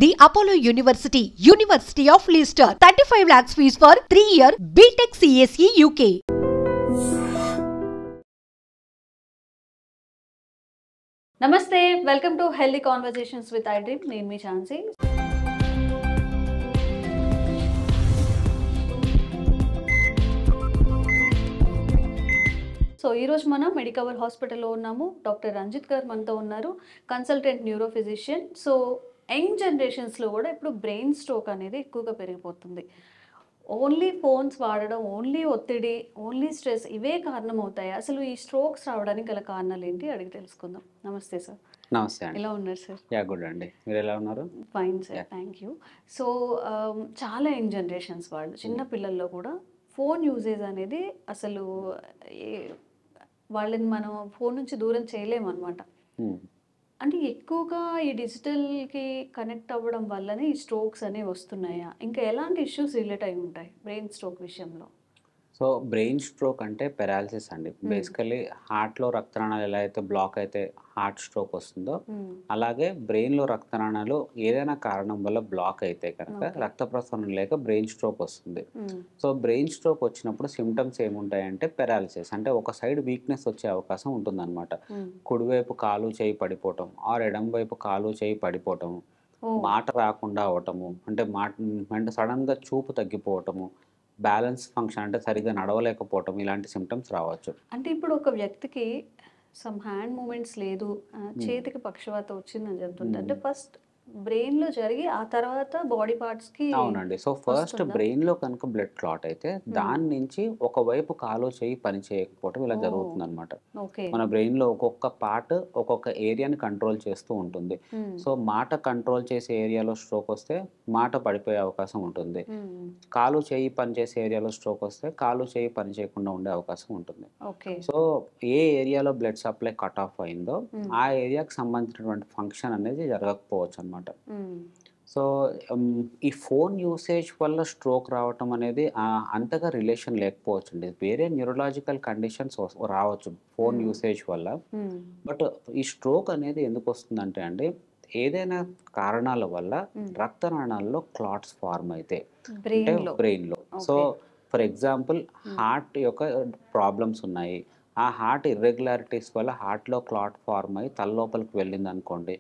The Apollo University, University of Leicester, 35 lakhs fees for 3-year BTech CSE UK. నమస్తే welcome to healthy conversations with I dream. నేను మీ ఛాన్సీ. So ఈరోజు మనం Medicover హాస్పిటల్లో ఉన్నాము. Doctor Ranjith గారు మనతో ఉన్నారు, consultant neuro physician. So young జనరేషన్స్లో కూడా ఇప్పుడు బ్రెయిన్ స్ట్రోక్ అనేది ఎక్కువగా పెరిగిపోతుంది. ఓన్లీ ఫోన్స్ వాడడం, ఓన్లీ ఒత్తిడి, ఓన్లీ స్ట్రెస్, ఇవే కారణం అవుతాయి. అసలు ఈ స్ట్రోక్స్ రావడానికి గల కారణాలు ఏంటి అడిగి తెలుసుకుందాం. నమస్తే సార్. నమస్తే అండి. ఎలా ఉన్నారు సార్? యా గుడ్ అండి. మీరు ఎలా ఉన్నారు? Fine sir, thank you. So చాలా యంగ్ జనరేషన్స్ వాళ్ళు, చిన్న పిల్లల్లో కూడా ఫోన్ యూజేజ్ అనేది అసలు వాళ్ళని మనం ఫోన్ నుంచి దూరం చేయలేమన్నమాట. అంటే ఎక్కువగా ఈ డిజిటల్కి కనెక్ట్ అవ్వడం వల్లనే ఈ స్ట్రోక్స్ అనేవి వస్తున్నాయా? ఇంకా ఎలాంటి ఇష్యూస్ రిలేట్ అయి ఉంటాయి బ్రెయిన్ స్ట్రోక్ విషయంలో? సో బ్రెయిన్ స్ట్రోక్ అంటే పెరాలసిస్ అండి. బేసికల్లీ హార్ట్లో రక్తనాళాలు ఎలా అయితే బ్లాక్ అయితే హార్ట్ స్ట్రోక్ వస్తుందో, అలాగే బ్రెయిన్లో రక్తనాళాలు ఏదైనా కారణం వల్ల బ్లాక్ అయితే కనుక రక్త ప్రసరణ లేక బ్రెయిన్ స్ట్రోక్ వస్తుంది. సో బ్రెయిన్ స్ట్రోక్ వచ్చినప్పుడు సిమ్టమ్స్ ఏముంటాయంటే పెరాలసిస్, అంటే ఒక సైడ్ వీక్నెస్ వచ్చే అవకాశం ఉంటుందన్నమాట. కుడివైపు కాలు చేయి పడిపోవటం, ఆర్ ఎడం వైపు కాలు చేయి పడిపోవటం, మాట రాకుండా అవటము, అంటే సడన్గా చూపు తగ్గిపోవటము, బ్యాలెన్స్ ఫంక్షన్ అంటే సరిగ్గా నడవలేకపోవటం, ఇలాంటి సిమ్టమ్స్ రావచ్చు. అంటే ఇప్పుడు ఒక వ్యక్తికి సమ్ హ్యాండ్ మూమెంట్స్ లేదు, చేతికి పక్షవాతం వచ్చిందని చెప్తుంటే, అంటే ఫస్ట్ బ్రెయిన్లో జరిగి ఆ తర్వాత బాడీ పార్ట్స్కి. అవునండి. సో ఫస్ట్ బ్రెయిన్లో కనుక బ్లడ్ క్లాట్ అయితే దాని నుంచి ఒకవైపు కాలు చేయి పని చేయకపోవటం ఇలా జరుగుతుంది అనమాట. మన బ్రెయిన్లో ఒక్కొక్క పార్ట్ ఒక్కొక్క ఏరియాని కంట్రోల్ చేస్తూ ఉంటుంది. సో మాట కంట్రోల్ చేసే ఏరియాలో స్ట్రోక్ వస్తే మాట పడిపోయే అవకాశం ఉంటుంది. కాలు చేయి పని చేసే ఏరియాలో స్ట్రోక్ వస్తే కాలు చేయి పని చేయకుండా ఉండే అవకాశం ఉంటుంది. సో ఏ ఏరియాలో బ్లడ్ సప్లై కట్ ఆఫ్ అయిందో ఆ ఏరియాకి సంబంధించినటువంటి ఫంక్షన్ అనేది జరగకపోవచ్చు అనమాట. సో ఈ ఫోన్ యూసేజ్ వల్ల స్ట్రోక్ రావటం అనేది అంతగా రిలేషన్ లేకపోవచ్చు అండి. వేరే న్యూరలాజికల్ కండిషన్స్ రావచ్చు ఫోన్ యూసేజ్ వల్ల. బట్ ఈ స్ట్రోక్ అనేది ఎందుకు వస్తుందంటే అండి, ఏదైనా కారణాల వల్ల రక్తనాళాల్లో క్లాట్స్ ఫార్మ్ అయితే బ్రెయిన్లో. సో ఫర్ ఎగ్జాంపుల్ హార్ట్ యొక్క ప్రాబ్లమ్స్ ఉన్నాయి, ఆ హార్ట్ ఇర్రెగ్యులారిటీస్ వల్ల హార్ట్లో క్లాట్ ఫార్మ్ అయ్యి తలలోపలికి వెళ్ళింది అనుకోండి,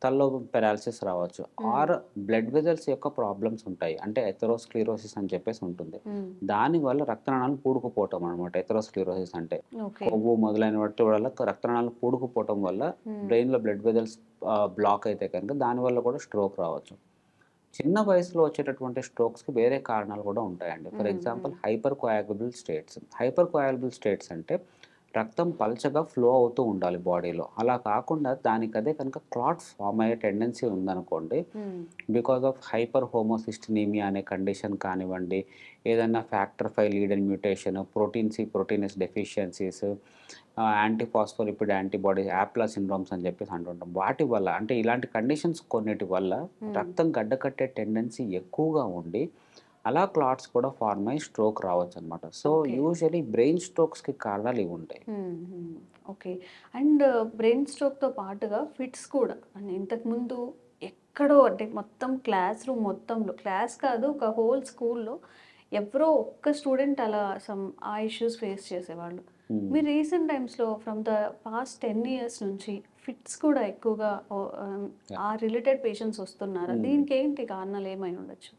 తలలో పెరాలసిస్ రావచ్చు. ఆర్ బ్లడ్ వెజల్స్ యొక్క ప్రాబ్లమ్స్ ఉంటాయి, అంటే ఎథెరోస్క్లిరోసిస్ అని చెప్పేసి ఉంటుంది. దానివల్ల రక్తనాళాలు పూడుకుపోవటం అనమాట. ఎథెరోస్క్లిరోసిస్ అంటే కొవ్వు మొదలైన వాటి వల్ల రక్తనాళాలు పూడుకుపోవటం వల్ల బ్రెయిన్లో బ్లడ్ వెజల్స్ బ్లాక్ అయితే కనుక దానివల్ల కూడా స్ట్రోక్ రావచ్చు. చిన్న వయసులో వచ్చేటటువంటి స్ట్రోక్స్కి వేరే కారణాలు కూడా ఉంటాయండి. For example hyper coagulable states. Hyper coagulable states అంటే రక్తం పల్చగా ఫ్లో అవుతూ ఉండాలి బాడీలో. అలా కాకుండా దానికదే కనుక క్లాట్ ఫామ్ అయ్యే టెండెన్సీ ఉందనుకోండి, బికాజ్ ఆఫ్ హైపర్ హోమోసిస్టినీమియా అనే కండిషన్ కానివ్వండి, ఏదైనా factor 5 leader mutation, proteinous deficiencies, antiphospholipid antibodies, APLA syndromes అని చెప్పేసి అంటుంటాం. వాటి వల్ల అంటే ఇలాంటి కండిషన్స్ కొన్నిటి వల్ల రక్తం గడ్డకట్టే టెండెన్సీ ఎక్కువగా ఉండి అలా క్లాట్స్ కూడా ఫార్మ్ అయ్యి స్ట్రోక్ రావచ్చు అనమాట. సో యూజువలీ బ్రెయిన్ స్ట్రోక్స్కి కారణాలు ఇవి ఉంటాయి. ఓకే. అండ్ బ్రెయిన్ స్ట్రోక్తో పాటుగా ఫిట్స్ కూడా, అంటే ఇంతకుముందు ఎక్కడో, అంటే మొత్తం క్లాస్ రూమ్ మొత్తంలో, క్లాస్ కాదు ఒక హోల్ స్కూల్లో ఎవరో ఒక్క స్టూడెంట్ అలా ఆ ఇష్యూస్ ఫేస్ చేసేవాళ్ళు. మీరు రీసెంట్ టైమ్స్లో ఫ్రమ్ ద పాస్ట్ 10 years నుంచి ఫిట్స్ కూడా ఎక్కువగా ఆ రిలేటెడ్ పేషెంట్స్ వస్తున్నారు. దీనికి ఏంటి కారణాలు ఏమై ఉండొచ్చు?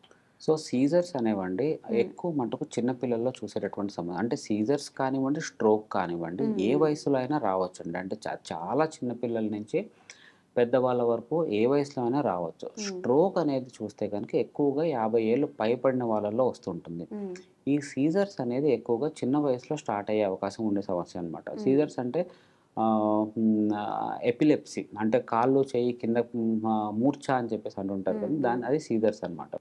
సో సీజర్స్ అనేవండి ఎక్కువ మటుకు చిన్నపిల్లల్లో చూసేటటువంటి సమస్య. అంటే సీజర్స్ కానివ్వండి, స్ట్రోక్ కానివ్వండి, ఏ వయసులో అయినా రావచ్చు అండి. అంటే చాలా చిన్నపిల్లల నుంచి పెద్దవాళ్ళ వరకు ఏ వయసులో అయినా రావచ్చు. స్ట్రోక్ అనేది చూస్తే కనుక ఎక్కువగా 50 ఏళ్ళు పైబడిన వాళ్ళల్లో వస్తుంటుంది. ఈ సీజర్స్ అనేది ఎక్కువగా చిన్న వయసులో స్టార్ట్ అయ్యే అవకాశం ఉండే సమస్య అనమాట. సీజర్స్ అంటే ఎపిలెప్సీ, అంటే కాళ్ళు చేయి కింద మూర్ఛ అని చెప్పేసి అంటుంటారు కదా, అది సీజర్స్ అనమాట.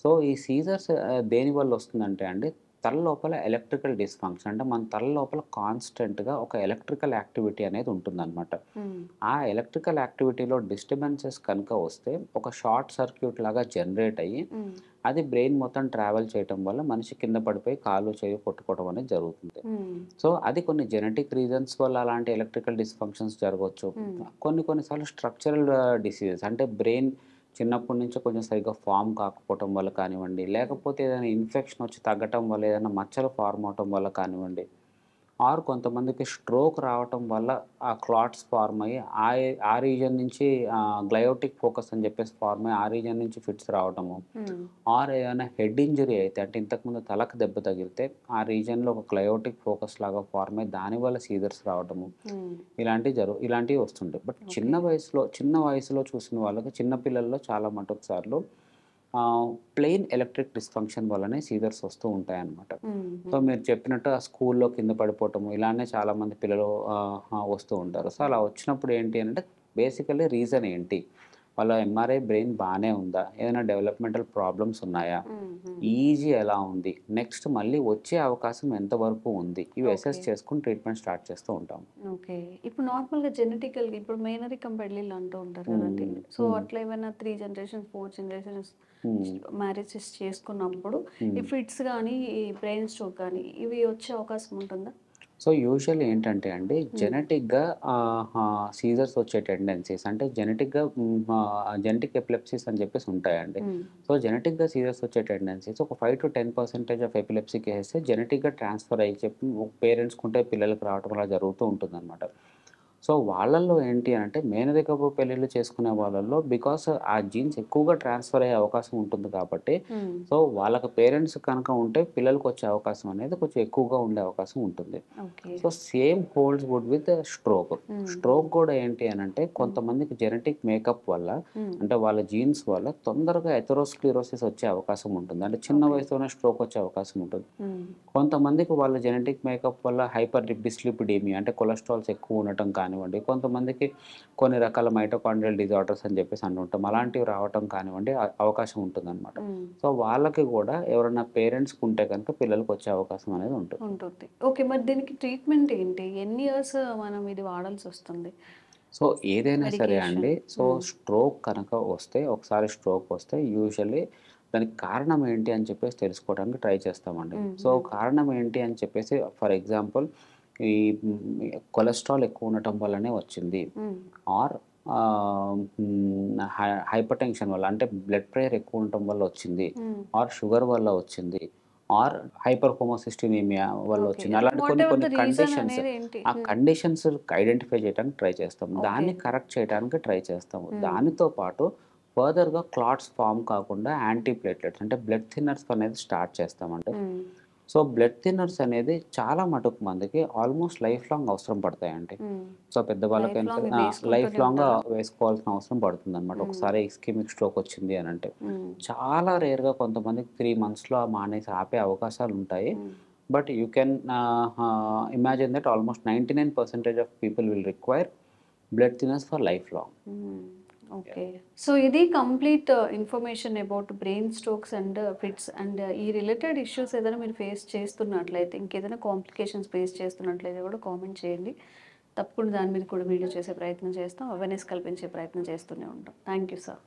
సో ఈ సీజర్స్ దేనివల్ల వస్తుందంటే అండి, తల లోపల ఎలక్ట్రికల్ డిస్ఫంక్షన్, అంటే మన తల లోపల కాన్స్టెంట్గా ఒక ఎలక్ట్రికల్ యాక్టివిటీ అనేది ఉంటుందన్నమాట. ఆ ఎలక్ట్రికల్ యాక్టివిటీలో డిస్టర్బెన్సెస్ కనుక వస్తే ఒక షార్ట్ సర్క్యూట్ లాగా జనరేట్ అయ్యి అది బ్రెయిన్ మొత్తం ట్రావెల్ చేయటం వల్ల మనిషి కింద పడిపోయి కాళ్ళు చేయి కొట్టుకోవడం అనేది జరుగుతుంది. సో అది కొన్ని జెనెటిక్ రీజన్స్ వల్ల అలాంటి ఎలక్ట్రికల్ డిస్ఫంక్షన్స్ జరగవచ్చు. కొన్నిసార్లు స్ట్రక్చరల్ డిసీజెస్, అంటే బ్రెయిన్ చిన్నప్పటి నుంచి కొంచెం సరిగ్గా ఫామ్ కాకపోవటం వల్ల కానివ్వండి, లేకపోతే ఏదైనా ఇన్ఫెక్షన్ వచ్చి తగ్గటం వల్ల, ఏదైనా మచ్చలు ఫార్మ్ అవటం వల్ల కానివ్వండి, ఆర్ కొంతమందికి స్ట్రోక్ రావటం వల్ల ఆ క్లాట్స్ ఫార్మ్ అయ్యి ఆ రీజన్ నుంచి గ్లయోటిక్ ఫోకస్ అని చెప్పేసి ఫార్మ్ అయ్యి ఆ రీజన్ నుంచి ఫిట్స్ రావటము, ఆర్ ఏదైనా హెడ్ ఇంజరీ అయితే అంటే ఇంతకుముందు తలకు దెబ్బ తగిలితే ఆ రీజన్లో ఒక గ్లయోటిక్ ఫోకస్ లాగా ఫార్మ్ అయ్యి దానివల్ల సీజర్స్ రావటము, ఇలాంటివి వస్తుంటాయి. బట్ చిన్న వయసులో చూసిన వాళ్ళకి, చిన్న పిల్లల్లో చాలా మటుకు సార్లు ప్లెయిన్ ఎలక్ట్రిక్ డిస్ఫంక్షన్ వల్లనే సీజర్స్ వస్తూ ఉంటాయన్నమాట. సో మీరు చెప్పినట్టు ఆ స్కూల్లో కింద పడిపోవటము ఇలానే చాలామంది పిల్లలు వస్తూ ఉంటారు. సో అలా వచ్చినప్పుడు ఏంటి అంటే బేసికల్లీ రీజన్ ఏంటి, వాళ్ళ ఎంఆర్ఐ బ్రెయిన్ బాగానే ఉందా, ఏదైనా డెవలప్మెంటల్ ప్రాబ్లమ్స్ ఉన్నాయా, ఈజీ ఎలా ఉంది, నెక్స్ట్ మళ్ళీ వచ్చే అవకాశం ఎంతవరకు ఉంది, ఇవి అసెస్ చేసుకుని ట్రీట్మెంట్ స్టార్ట్ చేస్తూ ఉంటాం. ఓకే. ఇప్పుడు నార్మల్గా జెనెటికల్గా ఇప్పుడు మేనరికం పెళ్ళిళ్ళు అంటూ ఉంటారు కదండి. సో అట్లా ఏమైనా 3 generations 4 generations మ్యారేజెస్ చేసుకున్నప్పుడు ఈ ఫిట్స్ కానీ ఈ బ్రెయిన్ స్ట్రోక్ కానీ ఇవి వచ్చే అవకాశం ఉంటుందా? సో యూజువల్లీ ఏంటంటే అండి, జెనెటిక్గా సీజర్స్ వచ్చే టెండెన్సీస్ అంటే జెనెటిక్ ఎపిలెప్సీస్ అని చెప్పేసి ఉంటాయండి. సో జెనెటిక్గా సీజర్స్ వచ్చే టెండెన్సీస్ ఒక 5 to 10% ఆఫ్ ఎపిలెప్సీ కేసెస్ జెనెటిక్గా ట్రాన్స్ఫర్ అయ్యి చెప్పి పేరెంట్స్కి ఉంటే పిల్లలకు రావడం అలా జరుగుతూ ఉంటుంది అనమాట. సో వాళ్ళల్లో ఏంటి అంటే మేనరికపు పెళ్ళిళ్ళు చేసుకునే వాళ్ళల్లో బికాస్ ఆ జీన్స్ ఎక్కువగా ట్రాన్స్ఫర్ అయ్యే అవకాశం ఉంటుంది కాబట్టి, సో వాళ్ళకి పేరెంట్స్ కనుక ఉంటే పిల్లలకు వచ్చే అవకాశం అనేది కొంచెం ఎక్కువగా ఉండే అవకాశం ఉంటుంది. So same holds good with stroke కూడా ఏంటి అని అంటే కొంతమందికి జెనెటిక్ మేకప్ వల్ల అంటే వాళ్ళ జీన్స్ వల్ల తొందరగా ఎథెరోస్క్లిరోసిస్ వచ్చే అవకాశం ఉంటుంది, అంటే చిన్న వయసులోనే స్ట్రోక్ వచ్చే అవకాశం ఉంటుంది. కొంతమందికి వాళ్ళ జెనెటిక్ మేకప్ వల్ల హైపర్ డిస్లిపిడీమియా అంటే కొలెస్ట్రాల్స్ ఎక్కువ ఉండటం కానివ్వండి, కొంతమందికి కొన్ని రకాల మైటోకాండ్రియల్ డిజార్డర్స్ అని చెప్పేసి అంటుంటాం, అలాంటివి రావటం కానివ్వండి అవకాశం ఉంటుందన్నమాట. సో వాళ్ళకి కూడా ఎవరైనా పేరెంట్స్కి ఉంటే కనుక పిల్లలకు వచ్చే అవకాశం అనేది ఉంటుంది. ఓకే, మరి దీనికి ట్రీట్మెంట్ ఏంటి, ఎన్ని ఇయర్స్ మనం ఇది వాడాల్సి వస్తుంది? సో ఏదైనా సరే అండి, సో స్ట్రోక్ కనుక వస్తే, ఒకసారి స్ట్రోక్ వస్తే యూజువల్లీ దానికి కారణం ఏంటి అని చెప్పేసి తెలుసుకోవడానికి ట్రై చేస్తామండి. సో కారణం ఏంటి అని చెప్పేసి ఫర్ ఎగ్జాంపుల్ ఈ కొలెస్ట్రాల్ ఎక్కువ ఉండటం వల్లనే వచ్చింది, ఆర్ హైపర్ టెన్షన్ వల్ల అంటే బ్లడ్ ప్రెషర్ ఎక్కువ ఉండటం వల్ల వచ్చింది, ఆర్ షుగర్ వల్ల వచ్చింది, ఆర్ హైపర్ హోమోసిస్టినిమియా వల్ల వచ్చింది. అలాంటి కొన్ని కండిషన్స్, ఆ కండిషన్స్ ఐడెంటిఫై చేయడానికి ట్రై చేస్తాము, దాన్ని కరెక్ట్ చేయడానికి ట్రై చేస్తాము. దానితో పాటు ఫర్దర్గా క్లాట్స్ ఫామ్ కాకుండా యాంటీ ప్లేట్లెట్స్ అంటే బ్లడ్ థిన్నర్స్ అనేది స్టార్ట్ చేస్తామంటే. సో బ్లడ్ థిన్నర్స్ అనేది చాలా మటుకు మందికి ఆల్మోస్ట్ లైఫ్ లాంగ్ అవసరం పడతాయండి. సో పెద్దవాళ్ళకైనా లైఫ్ లాంగ్ వేసుకోవాల్సిన అవసరం పడుతుంది అనమాట. ఒకసారి ఇస్కెమిక్ స్ట్రోక్ వచ్చింది అని అంటే చాలా రేర్గా కొంతమందికి 3 monthsలో మానేసి ఆపే అవకాశాలు ఉంటాయి. But you can imagine that almost 99% of people will require blood thinners for life long. Okay, so ఇది complete information about brain strokes and fits and ఈ రిలేటెడ్ ఇష్యూస్ ఏదైనా మీరు ఫేస్ చేస్తున్నట్లయితే, ఇంకేదైనా కాంప్లికేషన్స్ ఫేస్ చేస్తున్నట్లయితే కూడా కామెంట్ చేయండి. తప్పకుండా దాని మీద కూడా వీడియో చేసే ప్రయత్నం చేస్తాం, అవేర్నెస్ కల్పించే ప్రయత్నం చేస్తూనే ఉంటాం. Thank you sir.